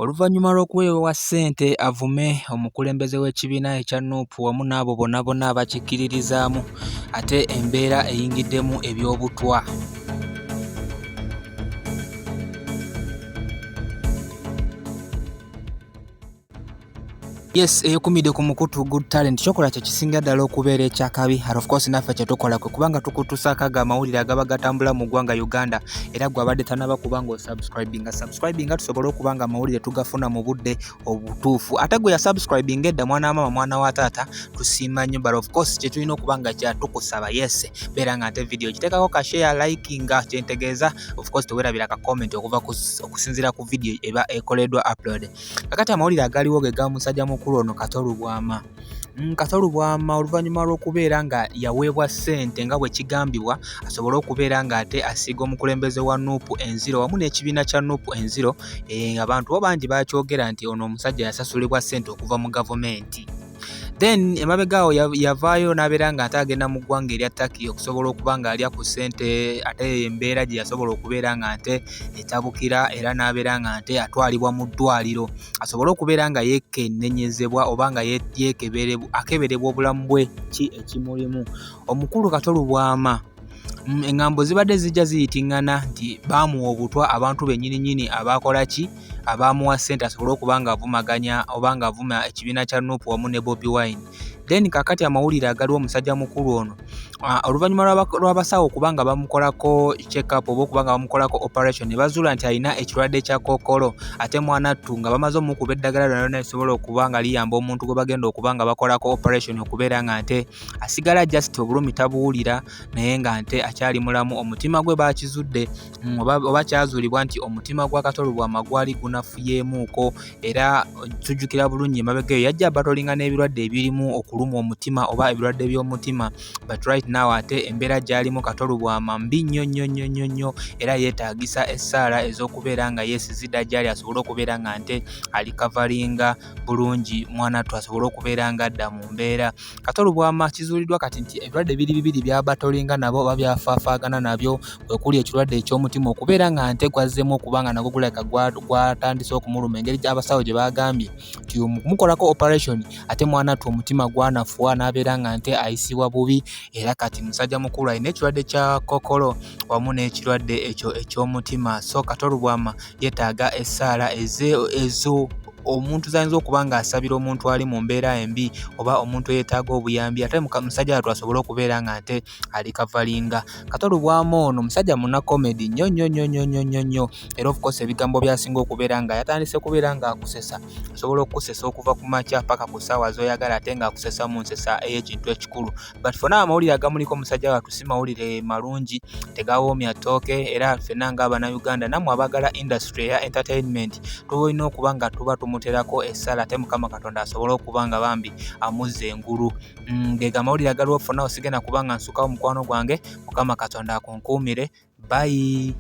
Oluvannyuma lw'okuweebwa ssente avume omukulembeze w'ekibiina ekya Nuupu wamu n'abo bonna abakikkiririzaamu ate embeera eyingiddemu eby'obutwa. Yes, eyokumide ku mukutu good talent kyokola kye kisinga ddala okubeera ekyakabi. Of course naffe kye tukola kwe kubanga tukutusaako ago amawulire agaba gatambula mu ggwanga Uganda, era gwe abadde tanaba kubanga osubscribinga tusobole okubanga amawulire tugafuna mu budde obutuufu. Ate gwe yasubscribinga edda mwana mama mwana wa taata tusiima nnyo, but of course kye tulina okubanga kyatukusaba yes beera nga ate video giteekako ka share likinga kyentegeeza of course teweerabira ka comment okusinziira ku video eba ekoleddwa upload. Kakati amawulire agaliwo ge ga musajja mukulu ono Kato Lubwaama. Kato Lubwaama oluvannyuma lw'okubeera nga yaweebwa ssente nga bwe kigambibwa asobole okubeera nga ate asiiga omukulembeze wa Nuupu enziro wamu n'ekibiina kya Nuupu enziro, abantu bo bangi bakyogera nti ono omusajja yasasulibwa ssente okuva mu gavumenti. Then emabega awo yavaayo n'abeera nga ate agenda mu ggwanga erya Turkey okusobola okuba nga alya ku ssente, ate embeera gye yasobola okubeera nga ate etabukira era n'abeera nga ate atwalibwa mu ddwaliro asobole okubeera nga yeekennenyezebwa oba nga akeberebwa obulamu bwe ki ekimulimu. Omukulu Kato Lubwaama engambo zibadde zijja ziyitiŋŋana nti baamuwa obutwa abantu bennyininyini abakola ki abaamuwa ssente asobole okuba nga avumaganya oba nga avuma ekibiina kya Nuupu wamu ne Bobi Wine. Then kakati amawulire agaliwo omusajja mukulu ono oluvannyuma lw'abasawo okubanga bamukolako check-up oba okubanga bamukolako operation ne bazuula nti alina ekirwadde kya kookolo ate mwanattu nga bamaze omukuba eddagala lyonna lisobola okuba nga liyamba omuntu gwe bagenda okuba nga bakolako operation okubeera nga nte asigala just obulumi tabuwulira naye nga nte akyali mulamu. Omutima gwe baakizudde oba kyazuulibwa nti omutima gwa Kato Lubwaama gwali gunafuyeemuuko era tujjukira bulungi emabega eyo yajja batolinga n'ebirwadde ebirimu okulumwa omutima oba ebirwadde by'omutima, but right now ate embeera gy'alimu Kato Lubwaama mbi nnyo era yeetaagisa essaala ez'okubeera nga yeesizidda gy'ali asobole okubeera nga nte alikavalinga bulungi mwanattu asobole okubeera nga adda mu mbeera. Kato Lubwaama kizuuliddwa kati nti ebirwadde bibiri by'abatolinga nabo oba byafaafaagana nabyo kwe kuli ekirwadde eky'omutima okubeera nga nte gwazzeemu okuba nga nagwo gulabika gwatandise okumuluma engeri gy'abasawo gye baagambye nti mukolako operation ate mwanattu omutima gwanafuwa n'abeera nga nte ayisibwa bubi era kati musajja mukulu alina ekirwadde kya kookolo wamu n'ekirwadde ekyo eky'omutima. So Kato Lubwaama yeetaaga essaala ezo omuntu zayinza okuba nga asabira omuntu ali mu mbeera embi oba omuntu yeetaaga obuyambi ate musajja wattu asobole okubeera nga nte alikavalinga. Kato Lubwaama ono musajja munnakomedi nnyo era of course ebigambo byasinga okubeera nga yatandise kubeera nga akusesa asobola okukusesa okuva ku makya paka ku ssaawa z'oyagala ate nga akusesa mu nsesa ey'ekintu ekikulu. But fonna amawulire agamuliko musajja wattu si mawulire malungi tegawoomya ttooke era ffenna ng'Abannayuganda nammwe abaagala industry eya entertainment tulina okuba nga tuba tumuterako essaala ate Mukama Katonda asobole okuba nga bambi amuzza engulu. Gega amawulire agaliwo ffonna osigenda kuba nga nsukawo mukwano gwange. Mukama Katonda akunkuumire. Bye.